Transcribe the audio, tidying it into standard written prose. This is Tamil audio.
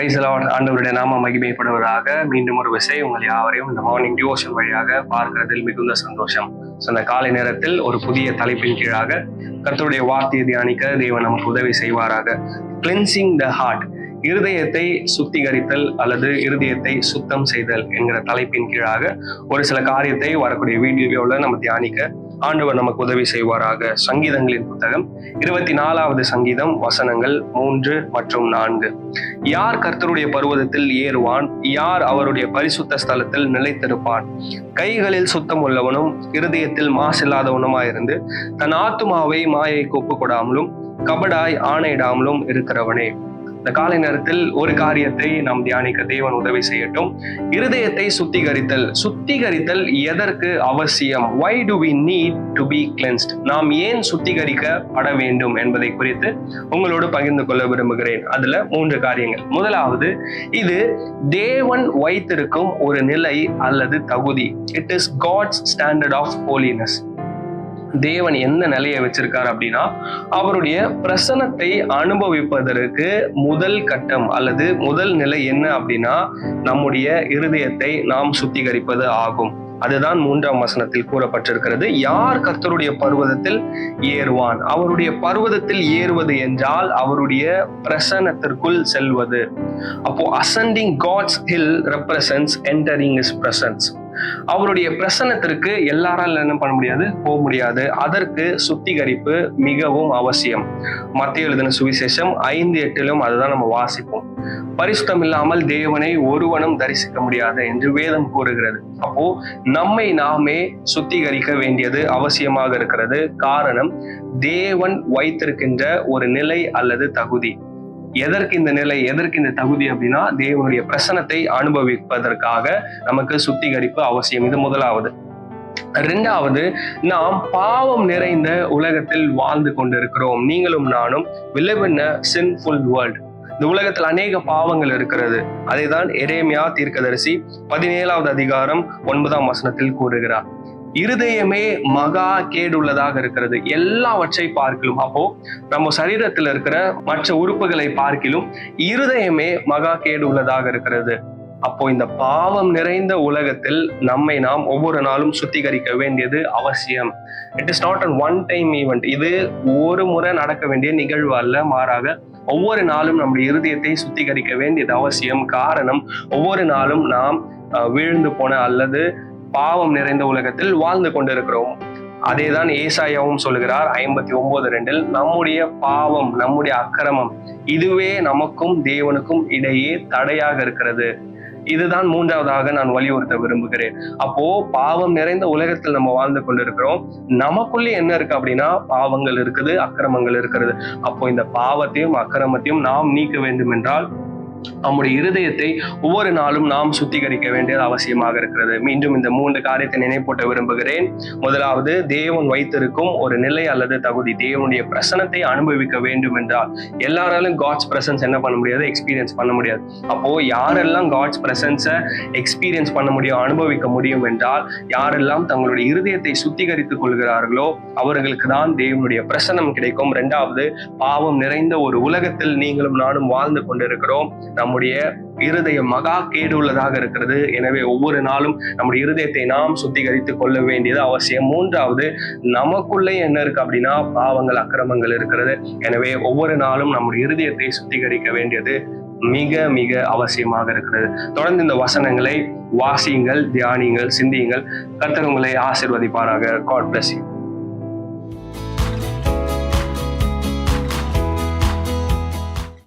Price Lord. ஆண்டவருடைய நாம மகிமைப்படுவதாக. மீண்டும் ஒரு விசை உங்கள் யாவரையும் இந்த மார்னிங் டிவோஷன் வழியாக பார்க்கிறதில் மிகுந்த சந்தோஷம். இந்த காலை நேரத்தில் ஒரு புதிய தலைப்பின் கீழாக கர்த்தருடைய வார்த்தையை தியானிக்க தேவன் நமக்கு உதவி செய்வாராக. கிளென்சிங் த ஹார்ட், இருதயத்தை சுத்திகரித்தல் அல்லது இருதயத்தை சுத்தம் செய்தல் என்கிற தலைப்பின் கீழாக ஒரு சில காரியத்தை வரக்கூடிய வீடியோவில் நம்ம தியானிக்க ஆண்டவர் நமக்கு உதவி செய்வாராக. சங்கீதங்களின் புத்தகம் 24வது சங்கீதம் வசனங்கள் 3 மற்றும் 4. யார் கர்த்தருடைய பர்வதத்தில் ஏறுவான்? யார் அவருடைய பரிசுத்த ஸ்தலத்தில் நிலைத்திருப்பான்? கைகளில் சுத்தம் உள்ளவனும் இருதயத்தில் மாசில்லாதவனுமாயிருந்து தன் ஆத்துமாவை மாயைக்கு ஒப்புக் கொடாமலும் கபடாய் ஆணையிடாமலும் இருக்கிறவனே. இந்த காலை நேரத்தில் ஒரு காரியத்தை நாம் தியானிக்க தேவன் உதவி செய்யட்டும். இருதயத்தை சுத்திகரித்தல் எதற்கு அவசியம்? Why do we need to be cleansed? நாம் ஏன் சுத்திகரிக்கப்பட வேண்டும் என்பதை குறித்து உங்களோடு பகிர்ந்து கொள்ள விரும்புகிறேன். அதுல 3 காரியங்கள். முதலாவது, இது தேவன் வைத்திருக்கும் ஒரு நிலை அல்லது தகுதி. It is God's standard of holiness. தேவன் என்ன நிலையை வச்சிருக்காரு அப்படின்னா, அவருடைய பிரசன்னத்தை அனுபவிப்பதற்கு முதல் கட்டம் அல்லது முதல் நிலை என்ன அப்படின்னா, நம்முடைய இருதயத்தை நாம் சுத்திகரிப்பது ஆகும். அதுதான் 3ஆம் வசனத்தில் கூறப்பட்டிருக்கிறது. யார் கர்த்தருடைய பர்வதத்தில் ஏறுவான்? அவருடைய பர்வதத்தில் ஏறுவது என்றால் அவருடைய பிரசன்னத்திற்குள் செல்வது. அப்போ ascending God's hill represents entering his presence. அவருடைய பிரசன்னத்திற்கு எல்லாரால் என்ன பண்ண முடியாது, போக முடியாது. அதற்கு சுத்திகரிப்பு மிகவும் அவசியம். மத்தேயு எழுதின சுவிசேஷம் 5:8 அதுதான் நம்ம வாசிப்போம். பரிசுத்தம் இல்லாமல் தேவனை ஒருவனும் தரிசிக்க முடியாது என்று வேதம் கூறுகிறது. அப்போ நம்மை நாமே சுத்திகரிக்க வேண்டியது அவசியமாக இருக்கிறது. காரணம், தேவன் வைத்திருக்கின்ற ஒரு நிலை அல்லது தகுதி. எதற்கு இந்த நிலை, எதற்கு இந்த தகுதி அப்படின்னா, தேவனுடைய பிரசன்னத்தை அனுபவிப்பதற்காக நமக்கு சுத்திகரிப்பு அவசியம். இது முதலாவது. 2வது, நாம் பாவம் நிறைந்த உலகத்தில் வாழ்ந்து கொண்டிருக்கிறோம். நீங்களும் நானும் we live in a sinful world. இந்த உலகத்தில் அநேக பாவங்கள் இருக்கிறது. அதைதான் எரேமியா தீர்க்கதரிசி 17வது அதிகாரம் 9ஆம் வசனத்தில் கூறுகிறார். இருதயமே மகா கேடுள்ளதாக இருக்கிறது, எல்லாவற்றை பார்க்கிலும். அப்போ நம்ம சரீரத்தில் இருக்கிற மற்ற உறுப்புகளை பார்க்கிலும் இருதயமே மகா கேடு உள்ளதாக இருக்கிறது. அப்போ இந்த பாவம் நிறைந்த உலகத்தில் நம்மை நாம் ஒவ்வொரு நாளும் சுத்திகரிக்க வேண்டியது அவசியம். It is not an one time event. இது ஒரு முறை நடக்க வேண்டிய நிகழ்வு அல்ல, மாறாக ஒவ்வொரு நாளும் நம்முடைய இருதயத்தை சுத்திகரிக்க வேண்டியது அவசியம். காரணம், ஒவ்வொரு நாளும் நாம் வீழ்ந்து போன அல்லது பாவம் நிறைந்த உலகத்தில் வாழ்ந்து கொண்டிருக்கிறோம். அதேதான் ஏசாயாவும் சொல்லுகிறார் 59:2, நம்முடைய பாவம், நம்முடைய அக்கிரமம், இதுவே நமக்கும் தேவனுக்கும் இடையே தடையாக இருக்கிறது. இதுதான் 3வதாக நான் வலியுறுத்த விரும்புகிறேன். அப்போ பாவம் நிறைந்த உலகத்தில் நம்ம வாழ்ந்து கொண்டிருக்கிறோம். நமக்குள்ளே என்ன இருக்கு அப்படின்னா, பாவங்கள் இருக்குது, அக்கிரமங்கள் இருக்கிறது. அப்போ இந்த பாவத்தையும் அக்கிரமத்தையும் நாம் நீக்க வேண்டும் என்றால் நம்முடைய இருதயத்தை ஒவ்வொரு நாளும் நாம் சுத்திகரிக்க வேண்டியது அவசியமாக இருக்கிறது. மீண்டும் இந்த 3 காரியத்தை நினைப்பூட்ட விரும்புகிறேன். முதலாவது, தேவன் வைத்திருக்கும் ஒரு நிலை அல்லது தகுதி. தேவனுடைய பிரசன்னத்தை அனுபவிக்க வேண்டும் என்றால் எல்லாராலும் காட்ஸ் பிரசன்ஸ் என்ன பண்ண முடியாது, எக்ஸ்பீரியன்ஸ் பண்ண முடியாது. அப்போ யாரெல்லாம் காட்ஸ் பிரசன்ஸை எக்ஸ்பீரியன்ஸ் பண்ண முடியும், அனுபவிக்க முடியும் என்றால், யாரெல்லாம் தங்களுடைய இருதயத்தை சுத்திகரித்துக் கொள்கிறார்களோ அவர்களுக்கு தான் தேவனுடைய பிரசன்னம் கிடைக்கும். 2வது, பாவம் நிறைந்த ஒரு உலகத்தில் நீங்களும் நானும் வாழ்ந்து கொண்டிருக்கிறோம். நம்முடைய இருதயம் மகா கேடு உள்ளதாக இருக்கிறது. எனவே ஒவ்வொரு நாளும் நம்முடைய இருதயத்தை நாம் சுத்திகரித்துக் கொள்ள வேண்டியது அவசியம். 3வது, நமக்குள்ளே என்ன இருக்கு அப்படின்னா, பாவங்கள் அக்கிரமங்கள் இருக்கிறது. எனவே ஒவ்வொரு நாளும் நம்முடைய இருதயத்தை சுத்திகரிக்க வேண்டியது மிக மிக அவசியமாக இருக்கிறது. தொடர்ந்து இந்த வசனங்களை வாசியுங்கள், தியானியுங்கள், சிந்தியுங்கள். கர்த்தர் உங்களை ஆசீர்வதிப்பாராக. God bless you.